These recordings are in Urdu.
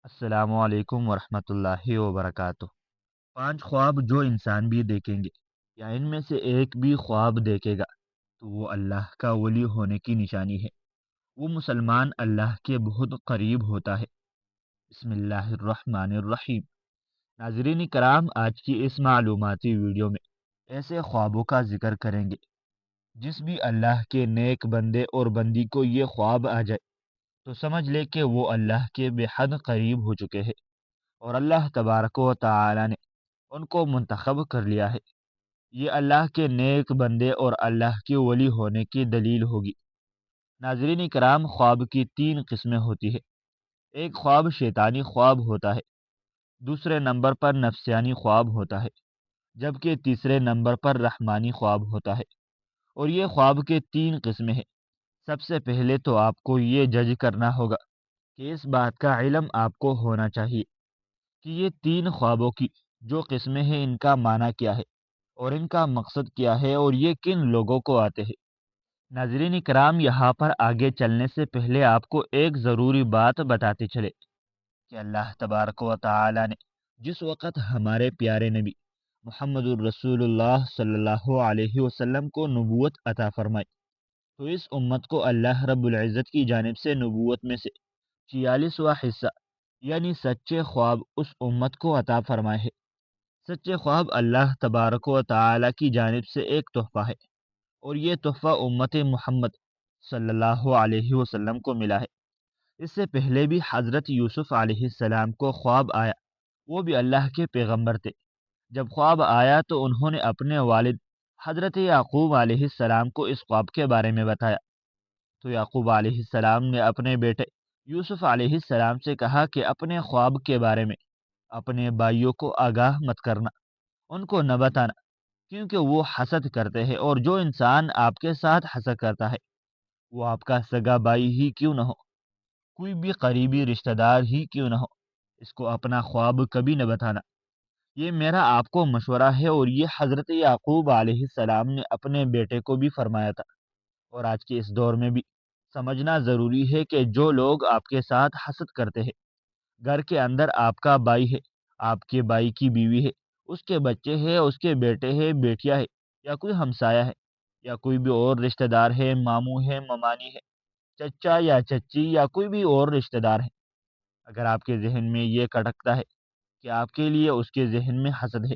السلام علیکم ورحمۃ اللہ وبرکاتہ۔ 5 خواب جو انسان بھی دیکھیں گے یا ان میں سے ایک بھی خواب دیکھے گا تو وہ اللہ کا ولی ہونے کی نشانی ہے۔ وہ مسلمان اللہ کے بہت قریب ہوتا ہے۔ بسم اللہ الرحمن الرحیم۔ ناظرین کرام، آج کی اس معلوماتی ویڈیو میں ایسے خوابوں کا ذکر کریں گے جس بھی اللہ کے نیک بندے اور بندی کو یہ خواب آ جائے تو سمجھ لے کہ وہ اللہ کے بے حد قریب ہو چکے ہیں، اور اللہ تبارک و تعالی نے ان کو منتخب کر لیا ہے۔ یہ اللہ کے نیک بندے اور اللہ کے ولی ہونے کی دلیل ہوگی۔ ناظرین کرام، خواب کی 3 قسمیں ہوتی ہے۔ ایک خواب شیطانی خواب ہوتا ہے، دوسرے نمبر پر نفسیانی خواب ہوتا ہے، جبکہ تیسرے نمبر پر رحمانی خواب ہوتا ہے۔ اور یہ خواب کے 3 قسمیں ہیں۔ سب سے پہلے تو آپ کو یہ جج کرنا ہوگا کہ اس بات کا علم آپ کو ہونا چاہیے کہ یہ 3 خوابوں کی جو قسمیں ہیں ان کا معنی کیا ہے اور ان کا مقصد کیا ہے اور یہ کن لوگوں کو آتے ہیں۔ ناظرین کرام، یہاں پر آگے چلنے سے پہلے آپ کو ایک ضروری بات بتاتے چلے کہ اللہ تبارک و تعالی نے جس وقت ہمارے پیارے نبی محمد الرسول اللہ صلی اللہ علیہ وسلم کو نبوت عطا فرمائی تو اس امت کو اللہ رب العزت کی جانب سے نبوت میں سے 46واں حصہ یعنی سچے خواب اس امت کو عطا فرمائے ہے۔ سچے خواب اللہ تبارک و تعالی کی جانب سے ایک تحفہ ہے، اور یہ تحفہ امت محمد صلی اللہ علیہ وسلم کو ملا ہے۔ اس سے پہلے بھی حضرت یوسف علیہ السلام کو خواب آیا، وہ بھی اللہ کے پیغمبر تھے۔ جب خواب آیا تو انہوں نے اپنے والد حضرت یعقوب علیہ السلام کو اس خواب کے بارے میں بتایا، تو یعقوب علیہ السلام نے اپنے بیٹے یوسف علیہ السلام سے کہا کہ اپنے خواب کے بارے میں اپنے بھائیوں کو آگاہ مت کرنا، ان کو نہ بتانا، کیونکہ وہ حسد کرتے ہیں، اور جو انسان آپ کے ساتھ حسد کرتا ہے وہ آپ کا سگا بھائی ہی کیوں نہ ہو، کوئی بھی قریبی رشتہ دار ہی کیوں نہ ہو، اس کو اپنا خواب کبھی نہ بتانا۔ یہ میرا آپ کو مشورہ ہے، اور یہ حضرت یعقوب علیہ السلام نے اپنے بیٹے کو بھی فرمایا تھا۔ اور آج کے اس دور میں بھی سمجھنا ضروری ہے کہ جو لوگ آپ کے ساتھ حسد کرتے ہیں، گھر کے اندر آپ کا بھائی ہے، آپ کے بھائی کی بیوی ہے، اس کے بچے ہیں، اس کے بیٹے ہیں، بیٹیاں ہے، یا کوئی ہمسایہ ہے، یا کوئی بھی اور رشتہ دار ہے، ماموں ہے، ممانی ہے، چچا یا چچی، یا کوئی بھی اور رشتہ دار ہے، اگر آپ کے ذہن میں یہ کھٹکتا ہے کہ آپ کے لیے اس کے ذہن میں حسد ہے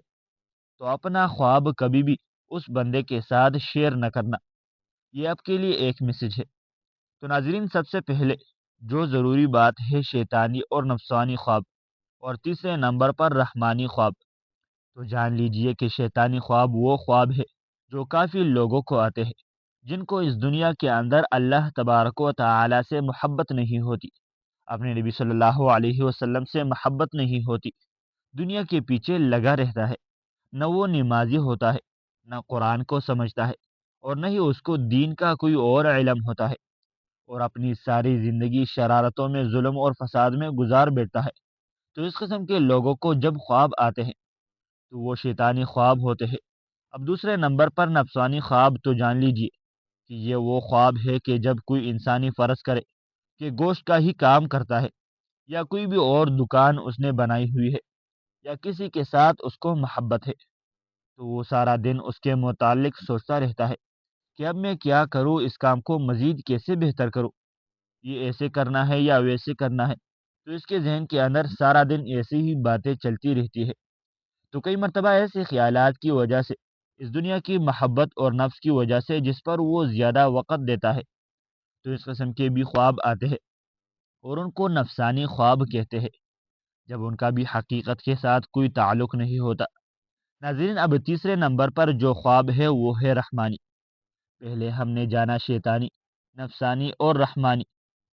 تو اپنا خواب کبھی بھی اس بندے کے ساتھ شیئر نہ کرنا۔ یہ آپ کے لیے ایک میسج ہے۔ تو ناظرین، سب سے پہلے جو ضروری بات ہے شیطانی اور نفسانی خواب، اور تیسرے نمبر پر رحمانی خواب۔ تو جان لیجئے کہ شیطانی خواب وہ خواب ہے جو کافی لوگوں کو آتے ہیں، جن کو اس دنیا کے اندر اللہ تبارک و تعالی سے محبت نہیں ہوتی، اپنے نبی صلی اللہ علیہ وسلم سے محبت نہیں ہوتی، دنیا کے پیچھے لگا رہتا ہے، نہ وہ نمازی ہوتا ہے، نہ قرآن کو سمجھتا ہے، اور نہ ہی اس کو دین کا کوئی اور علم ہوتا ہے، اور اپنی ساری زندگی شرارتوں میں، ظلم اور فساد میں گزار بیٹھتا ہے۔ تو اس قسم کے لوگوں کو جب خواب آتے ہیں تو وہ شیطانی خواب ہوتے ہیں۔ اب دوسرے نمبر پر نفسانی خواب، تو جان لیجئے کہ یہ وہ خواب ہے کہ جب کوئی انسانی فرض کرے کہ گوشت کا ہی کام کرتا ہے، یا کوئی بھی اور دکان اس نے بنائی ہوئی ہے، یا کسی کے ساتھ اس کو محبت ہے، تو وہ سارا دن اس کے متعلق سوچتا رہتا ہے کہ اب میں کیا کروں، اس کام کو مزید کیسے بہتر کروں، یہ ایسے کرنا ہے یا ویسے کرنا ہے۔ تو اس کے ذہن کے اندر سارا دن ایسی ہی باتیں چلتی رہتی ہے۔ تو کئی مرتبہ ایسے خیالات کی وجہ سے، اس دنیا کی محبت اور نفس کی وجہ سے، جس پر وہ زیادہ وقت دیتا ہے، تو اس قسم کے بھی خواب آتے ہیں، اور ان کو نفسانی خواب کہتے ہیں، جب ان کا بھی حقیقت کے ساتھ کوئی تعلق نہیں ہوتا۔ ناظرین، اب تیسرے نمبر پر جو خواب ہے وہ ہے رحمانی۔ پہلے ہم نے جانا شیطانی، نفسانی اور رحمانی۔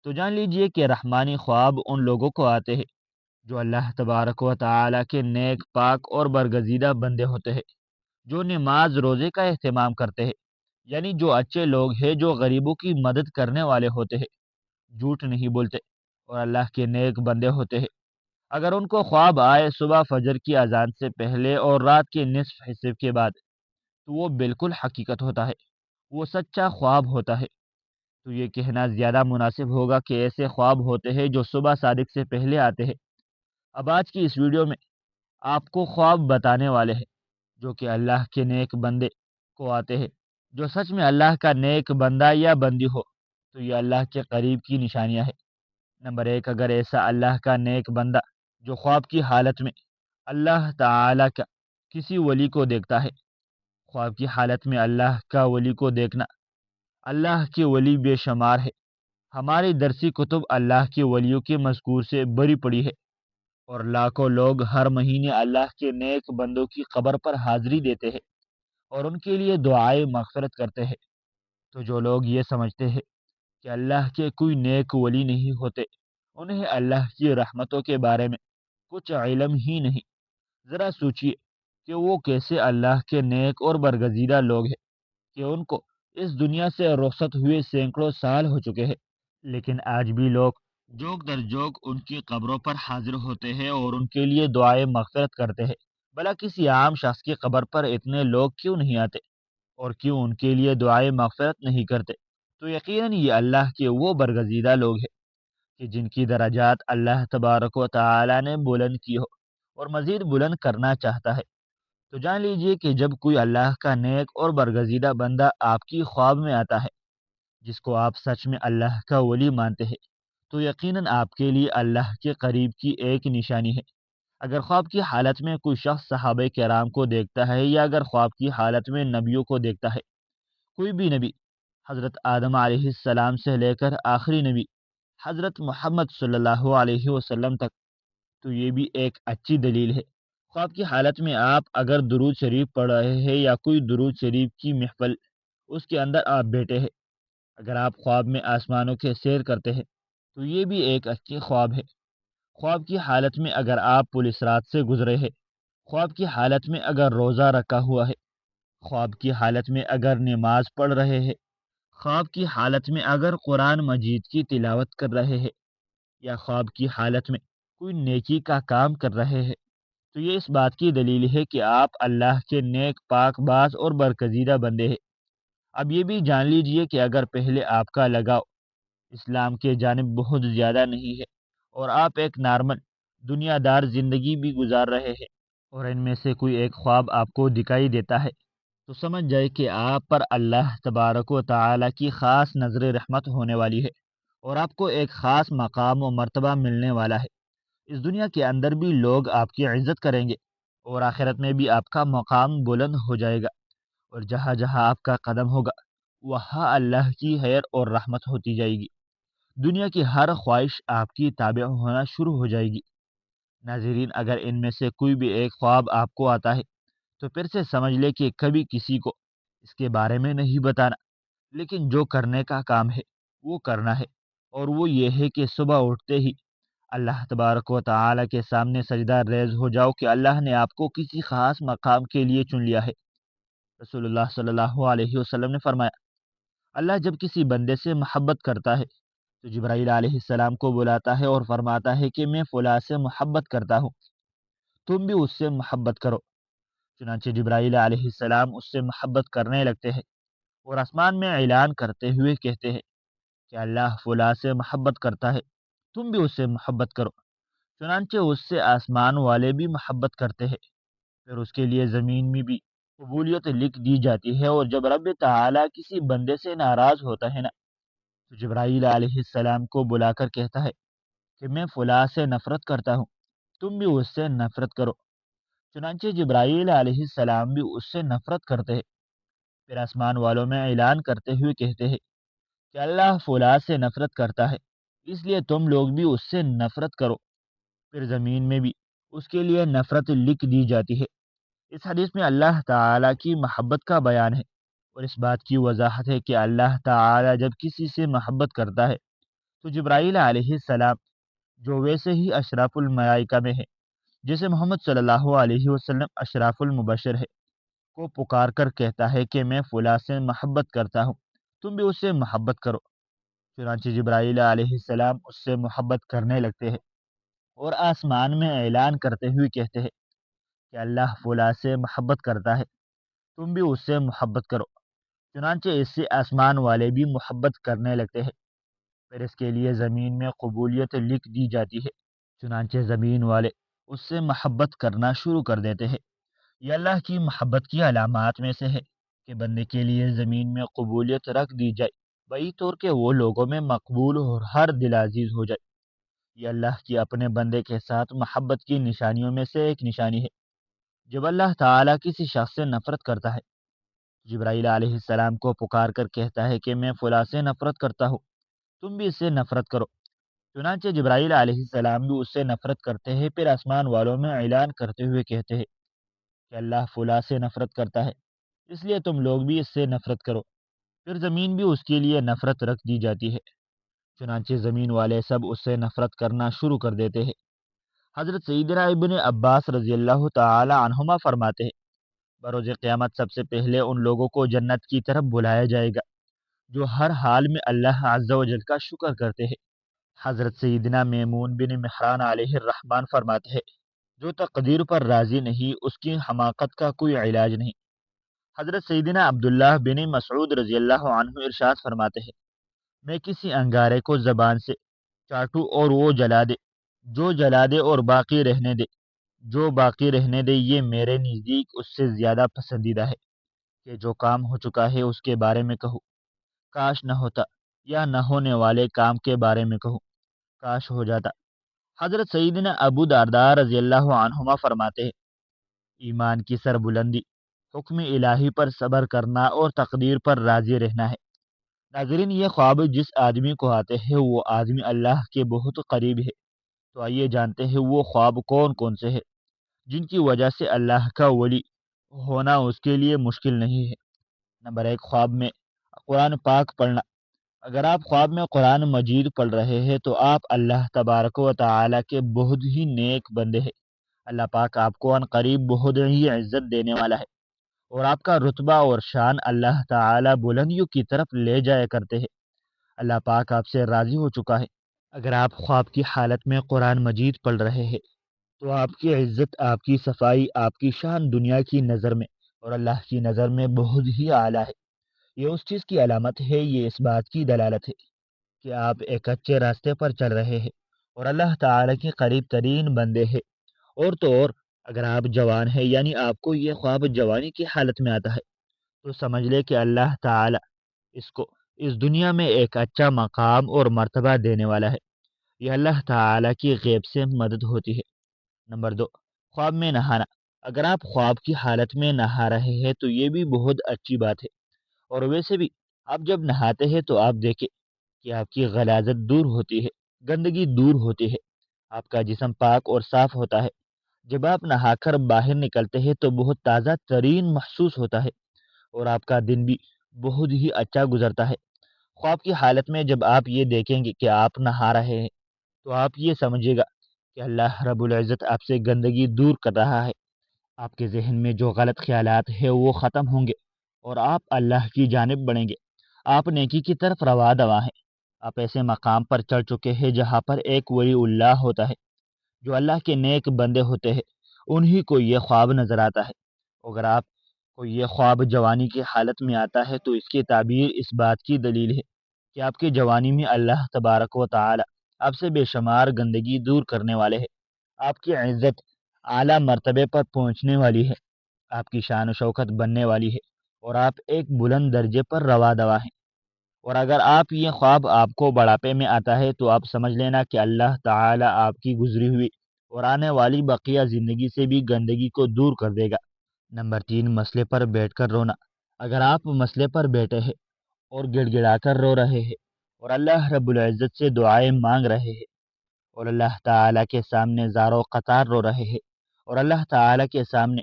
تو جان لیجئے کہ رحمانی خواب ان لوگوں کو آتے ہیں جو اللہ تبارک و تعالی کے نیک، پاک اور برگزیدہ بندے ہوتے ہیں، جو نماز روزے کا اہتمام کرتے ہیں، یعنی جو اچھے لوگ ہیں، جو غریبوں کی مدد کرنے والے ہوتے ہیں، جھوٹ نہیں بولتے، اور اللہ کے نیک بندے ہوتے ہیں۔ اگر ان کو خواب آئے صبح فجر کی اذان سے پہلے اور رات کے نصف حصے کے بعد، تو وہ بالکل حقیقت ہوتا ہے، وہ سچا خواب ہوتا ہے۔ تو یہ کہنا زیادہ مناسب ہوگا کہ ایسے خواب ہوتے ہیں جو صبح صادق سے پہلے آتے ہیں، اب آج کی اس ویڈیو میں آپ کو خواب بتانے والے ہیں جو کہ اللہ کے نیک بندے کو آتے ہیں۔ جو سچ میں اللہ کا نیک بندہ یا بندی ہو تو یہ اللہ کے قریب کی نشانیاں ہیں۔ نمبر ایک، اگر ایسا اللہ کا نیک بندہ جو خواب کی حالت میں اللہ تعالی کا کسی ولی کو دیکھتا ہے۔ خواب کی حالت میں اللہ کا ولی کو دیکھنا، اللہ کے ولی بے شمار ہے۔ ہماری درسی کتب اللہ کے ولیوں کے مذکور سے بری پڑی ہے، اور لاکھوں لوگ ہر مہینے اللہ کے نیک بندوں کی قبر پر حاضری دیتے ہیں اور ان کے لیے دعائے مغفرت کرتے ہیں۔ تو جو لوگ یہ سمجھتے ہیں کہ اللہ کے کوئی نیک ولی نہیں ہوتے، انہیں اللہ کی رحمتوں کے بارے میں کچھ علم ہی نہیں۔ ذرا سوچئے کہ وہ کیسے اللہ کے نیک اور برگزیدہ لوگ ہیں کہ ان کو اس دنیا سے رخصت ہوئے سینکڑوں سال ہو چکے ہیں، لیکن آج بھی لوگ جوک در جوک ان کی قبروں پر حاضر ہوتے ہیں اور ان کے لیے دعائے مغفرت کرتے ہیں۔ بھلا کسی عام شخص کی قبر پر اتنے لوگ کیوں نہیں آتے اور کیوں ان کے لیے دعائے مغفرت نہیں کرتے؟ تو یقیناً یہ اللہ کے وہ برگزیدہ لوگ ہیں کہ جن کی درجات اللہ تبارک و تعالی نے بلند کی ہو اور مزید بلند کرنا چاہتا ہے۔ تو جان لیجئے کہ جب کوئی اللہ کا نیک اور برگزیدہ بندہ آپ کی خواب میں آتا ہے جس کو آپ سچ میں اللہ کا ولی مانتے ہیں، تو یقیناً آپ کے لیے اللہ کے قریب کی ایک نشانی ہے۔ اگر خواب کی حالت میں کوئی شخص صحابہ کرام کو دیکھتا ہے یا اگر خواب کی حالت میں نبیوں کو دیکھتا ہے، کوئی بھی نبی حضرت آدم علیہ السلام سے لے کر آخری نبی حضرت محمد صلی اللہ علیہ وسلم تک، تو یہ بھی ایک اچھی دلیل ہے۔ خواب کی حالت میں آپ اگر درود شریف پڑھ رہے ہیں یا کوئی درود شریف کی محفل اس کے اندر آپ بیٹھے ہیں، اگر آپ خواب میں آسمانوں کے سیر کرتے ہیں تو یہ بھی ایک اچھی خواب ہے۔ خواب کی حالت میں اگر آپ پولیس رات سے گزرے ہیں، خواب کی حالت میں اگر روزہ رکھا ہوا ہے، خواب کی حالت میں اگر نماز پڑھ رہے ہیں، خواب کی حالت میں اگر قرآن مجید کی تلاوت کر رہے ہیں، یا خواب کی حالت میں کوئی نیکی کا کام کر رہے ہیں، تو یہ اس بات کی دلیل ہے کہ آپ اللہ کے نیک پاک باز اور برگزیدہ بندے ہیں۔ اب یہ بھی جان لیجئے کہ اگر پہلے آپ کا لگاؤ اسلام کے جانب بہت زیادہ نہیں ہے اور آپ ایک نارمل دنیا دار زندگی بھی گزار رہے ہیں، اور ان میں سے کوئی ایک خواب آپ کو دکھائی دیتا ہے، تو سمجھ جائے کہ آپ پر اللہ تبارک و تعالی کی خاص نظر رحمت ہونے والی ہے اور آپ کو ایک خاص مقام و مرتبہ ملنے والا ہے۔ اس دنیا کے اندر بھی لوگ آپ کی عزت کریں گے اور آخرت میں بھی آپ کا مقام بلند ہو جائے گا، اور جہاں جہاں آپ کا قدم ہوگا وہاں اللہ کی خیر اور رحمت ہوتی جائے گی۔ دنیا کی ہر خواہش آپ کی تابع ہونا شروع ہو جائے گی۔ ناظرین، اگر ان میں سے کوئی بھی ایک خواب آپ کو آتا ہے تو پھر سے سمجھ لے کہ کبھی کسی کو اس کے بارے میں نہیں بتانا، لیکن جو کرنے کا کام ہے وہ کرنا ہے، اور وہ یہ ہے کہ صبح اٹھتے ہی اللہ تبارک و تعالی کے سامنے سجدہ ریز ہو جاؤ کہ اللہ نے آپ کو کسی خاص مقام کے لیے چن لیا ہے۔ رسول اللہ صلی اللہ علیہ وسلم نے فرمایا، اللہ جب کسی بندے سے محبت کرتا ہے تو جبرائیل علیہ السلام کو بلاتا ہے اور فرماتا ہے کہ میں فلاں سے محبت کرتا ہوں، تم بھی اس سے محبت کرو۔ چنانچہ جبرائیل علیہ السلام اس سے محبت کرنے لگتے ہیں اور آسمان میں اعلان کرتے ہوئے کہتے ہیں کہ اللہ فلاں سے محبت کرتا ہے، تم بھی اس سے محبت کرو۔ چنانچہ اس سے آسمان والے بھی محبت کرتے ہیں، پھر اس کے لیے زمین میں بھی قبولیت لکھ دی جاتی ہے، اور جب رب تعالی کسی بندے سے ناراض ہوتا ہے نا، تو جبرائیل علیہ السلام کو بلا کر کہتا ہے کہ میں فلاں سے نفرت کرتا ہوں، تم بھی اس سے نفرت کرو۔ چنانچہ جبرائیل علیہ السلام بھی اس سے نفرت کرتے ہیں، پھر آسمان والوں میں اعلان کرتے ہوئے کہتے ہیں کہ اللہ فلاں سے نفرت کرتا ہے، اس لیے تم لوگ بھی اس سے نفرت کرو۔ پھر زمین میں بھی اس کے لیے نفرت لکھ دی جاتی ہے۔ اس حدیث میں اللہ تعالی کی محبت کا بیان ہے، اور اس بات کی وضاحت ہے کہ اللہ تعالی جب کسی سے محبت کرتا ہے تو جبرائیل علیہ السلام جو ویسے ہی اشراف الملائکہ میں ہے، جیسے محمد صلی اللہ علیہ وسلم اشراف المبشر ہے، کو پکار کر کہتا ہے کہ میں فلاں سے محبت کرتا ہوں، تم بھی اس سے محبت کرو۔ چنانچہ جبرائیل علیہ السلام اس سے محبت کرنے لگتے ہیں اور آسمان میں اعلان کرتے ہوئے کہتے ہیں کہ اللہ فلاں سے محبت کرتا ہے، تم بھی اس سے محبت کرو۔ چنانچہ اس سے آسمان والے بھی محبت کرنے لگتے ہیں، پھر اس کے لیے زمین میں قبولیت لکھ دی جاتی ہے۔ چنانچہ زمین والے اس سے محبت کرنا شروع کر دیتے ہیں۔ یہ اللہ کی محبت کی علامات میں سے ہے کہ بندے کے لیے زمین میں قبولیت رکھ دی جائے، بئی طور کہ وہ لوگوں میں مقبول اور ہر دل عزیز ہو جائے۔ یہ اللہ کی اپنے بندے کے ساتھ محبت کی نشانیوں میں سے ایک نشانی ہے۔ جب اللہ تعالیٰ کسی شخص سے نفرت کرتا ہے، جبرائیل علیہ السلام کو پکار کر کہتا ہے کہ میں فلاں سے نفرت کرتا ہوں، تم بھی اس سے نفرت کرو۔ چنانچہ جبرائیل علیہ السلام بھی اس سے نفرت کرتے ہیں، پھر آسمان والوں میں اعلان کرتے ہوئے کہتے ہیں کہ اللہ فلاں سے نفرت کرتا ہے، اس لیے تم لوگ بھی اس سے نفرت کرو۔ پھر زمین بھی اس کے لیے نفرت رکھ دی جاتی ہے، چنانچہ زمین والے سب اس سے نفرت کرنا شروع کر دیتے ہیں۔ حضرت سیدنا ابن عباس رضی اللہ تعالی عنہما فرماتے ہیں، بروز قیامت سب سے پہلے ان لوگوں کو جنت کی طرف بلایا جائے گا جو ہر حال میں اللہ عز و جل کا شکر کرتے ہیں۔ حضرت سیدنا میمون بن مہران علیہ الرحمن فرماتے ہیں، جو تقدیر پر راضی نہیں اس کی حماقت کا کوئی علاج نہیں۔ حضرت سیدنا عبداللہ بن مسعود رضی اللہ عنہ ارشاد فرماتے ہیں، میں کسی انگارے کو زبان سے چاٹوں اور وہ جلا دے، جو جلا دے اور باقی رہنے دے، جو باقی رہنے دے، یہ میرے نزدیک اس سے زیادہ پسندیدہ ہے کہ جو کام ہو چکا ہے اس کے بارے میں کہوں کاش نہ ہوتا، یا نہ ہونے والے کام کے بارے میں کہوں کاش ہو جاتا۔ حضرت سیدنا ابو درداء رضی اللہ عنہما فرماتے ہیں، ایمان کی سربلندی حکم الہی پر صبر کرنا اور تقدیر پر راضی رہنا ہے۔ ناظرین، یہ خواب جس آدمی کو آتے ہیں وہ آدمی اللہ کے بہت قریب ہے۔ تو آئیے جانتے ہیں وہ خواب کون کون سے ہیں جن کی وجہ سے اللہ کا ولی ہونا اس کے لیے مشکل نہیں ہے۔ نمبر ایک، خواب میں قرآن پاک پڑھنا۔ اگر آپ خواب میں قرآن مجید پڑھ رہے ہیں تو آپ اللہ تبارک و تعالی کے بہت ہی نیک بندے ہیں۔ اللہ پاک آپ کو ان قریب بہت ہی عزت دینے والا ہے، اور آپ کا رتبہ اور شان اللہ تعالی بلندیوں کی طرف لے جایا کرتے ہیں۔ اللہ پاک آپ سے راضی ہو چکا ہے۔ اگر آپ خواب کی حالت میں قرآن مجید پڑھ رہے ہیں تو آپ کی عزت، آپ کی صفائی، آپ کی شان دنیا کی نظر میں اور اللہ کی نظر میں بہت ہی اعلیٰ ہے۔ یہ اس چیز کی علامت ہے، یہ اس بات کی دلالت ہے کہ آپ ایک اچھے راستے پر چل رہے ہیں اور اللہ تعالی کے قریب ترین بندے ہیں۔ اور تو اور اگر آپ جوان ہیں، یعنی آپ کو یہ خواب جوانی کی حالت میں آتا ہے، تو سمجھ لے کہ اللہ تعالی اس کو اس دنیا میں ایک اچھا مقام اور مرتبہ دینے والا ہے۔ یہ اللہ تعالی کی غیب سے مدد ہوتی ہے۔ نمبر دو، خواب میں نہانا۔ اگر آپ خواب کی حالت میں نہا رہے ہیں تو یہ بھی بہت اچھی بات ہے، اور ویسے بھی آپ جب نہاتے ہیں تو آپ دیکھیں کہ آپ کی غلاظت دور ہوتی ہے، گندگی دور ہوتی ہے، آپ کا جسم پاک اور صاف ہوتا ہے۔ جب آپ نہا کر باہر نکلتے ہیں تو بہت تازہ ترین محسوس ہوتا ہے، اور آپ کا دن بھی بہت ہی اچھا گزرتا ہے۔ خواب کی حالت میں جب آپ یہ دیکھیں گے کہ آپ نہا رہے ہیں تو آپ یہ سمجھے گا کہ اللہ رب العزت آپ سے گندگی دور کر رہا ہے۔ آپ کے ذہن میں جو غلط خیالات ہیں وہ ختم ہوں گے، اور آپ اللہ کی جانب بڑھیں گے۔ آپ نیکی کی طرف روا دوا ہیں۔ آپ ایسے مقام پر چڑھ چکے ہیں جہاں پر ایک ولی اللہ ہوتا ہے۔ جو اللہ کے نیک بندے ہوتے ہیں انہی کو یہ خواب نظر آتا ہے۔ اگر آپ کو یہ خواب جوانی کی حالت میں آتا ہے تو اس کی تعبیر اس بات کی دلیل ہے کہ آپ کی جوانی میں اللہ تبارک و تعالی آپ سے بے شمار گندگی دور کرنے والے ہیں۔ آپ کی عزت اعلیٰ مرتبے پر پہنچنے والی ہے، آپ کی شان و شوکت بننے والی ہے، اور آپ ایک بلند درجے پر روا دوا ہیں۔ اور اگر آپ یہ خواب آپ کو بڑھاپے میں آتا ہے تو آپ سمجھ لینا کہ اللہ تعالی آپ کی گزری ہوئی اور آنے والی بقیہ زندگی سے بھی گندگی کو دور کر دے گا۔ نمبر تین، مسئلے پر بیٹھ کر رونا۔ اگر آپ مسئلے پر بیٹھے ہیں اور گڑ گڑا کر رو رہے ہیں اور اللہ رب العزت سے دعائیں مانگ رہے ہیں، اور اللہ تعالی کے سامنے زاروں قطار رو رہے ہیں، اور اللہ تعالی کے سامنے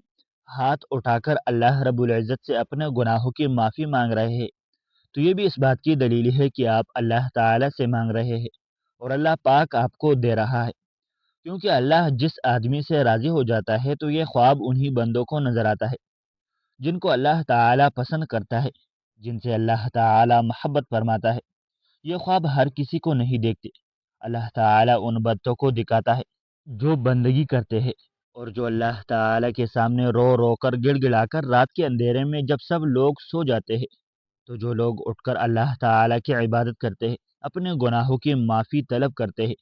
ہاتھ اٹھا کر اللہ رب العزت سے اپنے گناہوں کی معافی مانگ رہے ہیں، تو یہ بھی اس بات کی دلیل ہے کہ آپ اللہ تعالی سے مانگ رہے ہیں اور اللہ پاک آپ کو دے رہا ہے۔ کیونکہ اللہ جس آدمی سے راضی ہو جاتا ہے تو یہ خواب انہی بندوں کو نظر آتا ہے جن کو اللہ تعالی پسند کرتا ہے، جن سے اللہ تعالی محبت فرماتا ہے۔ یہ خواب ہر کسی کو نہیں دیکھتے، اللہ تعالی ان بندوں کو دکھاتا ہے جو بندگی کرتے ہیں، اور جو اللہ تعالی کے سامنے رو رو کر گڑ گڑا کر رات کے اندھیرے میں جب سب لوگ سو جاتے ہیں تو جو لوگ اٹھ کر اللہ تعالی کی عبادت کرتے ہیں، اپنے گناہوں کی معافی طلب کرتے ہیں،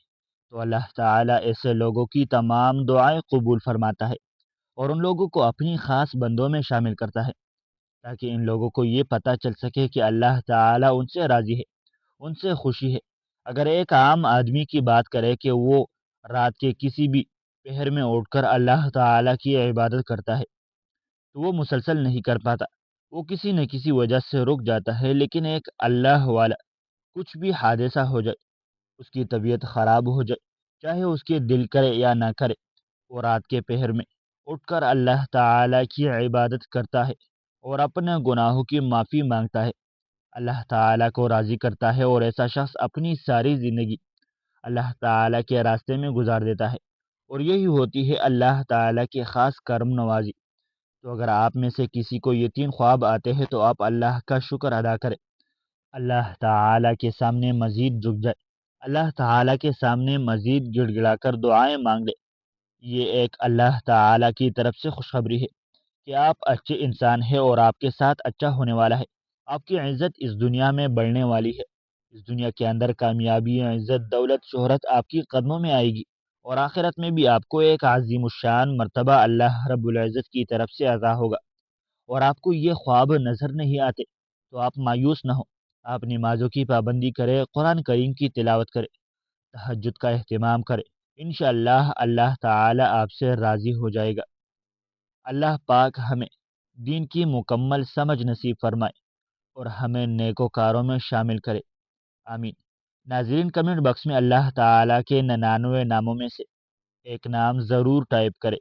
تو اللہ تعالیٰ ایسے لوگوں کی تمام دعائیں قبول فرماتا ہے اور ان لوگوں کو اپنی خاص بندوں میں شامل کرتا ہے، تاکہ ان لوگوں کو یہ پتہ چل سکے کہ اللہ تعالیٰ ان سے راضی ہے، ان سے خوشی ہے۔ اگر ایک عام آدمی کی بات کرے کہ وہ رات کے کسی بھی پہر میں اٹھ کر اللہ تعالیٰ کی عبادت کرتا ہے تو وہ مسلسل نہیں کر پاتا، وہ کسی نہ کسی وجہ سے رک جاتا ہے۔ لیکن ایک اللہ والا کچھ بھی حادثہ ہو جائے، اس کی طبیعت خراب ہو جائے، چاہے اس کے دل کرے یا نہ کرے، وہ رات کے پہر میں اٹھ کر اللہ تعالیٰ کی عبادت کرتا ہے اور اپنے گناہوں کی معافی مانگتا ہے، اللہ تعالیٰ کو راضی کرتا ہے، اور ایسا شخص اپنی ساری زندگی اللہ تعالیٰ کے راستے میں گزار دیتا ہے، اور یہی ہوتی ہے اللہ تعالیٰ کی خاص کرم نوازی۔ تو اگر آپ میں سے کسی کو یہ 3 خواب آتے ہیں تو آپ اللہ کا شکر ادا کریں، اللہ تعالیٰ کے سامنے مزید جھک جائے، اللہ تعالیٰ کے سامنے مزید گڑ گڑا کر دعائیں مانگ لے۔ یہ ایک اللہ تعالیٰ کی طرف سے خوشخبری ہے کہ آپ اچھے انسان ہیں اور آپ کے ساتھ اچھا ہونے والا ہے۔ آپ کی عزت اس دنیا میں بڑھنے والی ہے، اس دنیا کے اندر کامیابی، عزت، دولت، شہرت آپ کی قدموں میں آئے گی، اور آخرت میں بھی آپ کو ایک عظیم الشان مرتبہ اللہ رب العزت کی طرف سے عطا ہوگا۔ اور آپ کو یہ خواب نظر نہیں آتے تو آپ مایوس نہ ہو، آپ نمازوں کی پابندی کرے، قرآن کریم کی تلاوت کرے، تہجد کا اہتمام کرے، انشاءاللہ اللہ تعالی آپ سے راضی ہو جائے گا۔ اللہ پاک ہمیں دین کی مکمل سمجھ نصیب فرمائے اور ہمیں نیکوکاروں میں شامل کرے، آمین۔ ناظرین، کمنٹ باکس میں اللہ تعالیٰ کے 99 ناموں میں سے ایک نام ضرور ٹائپ کرے۔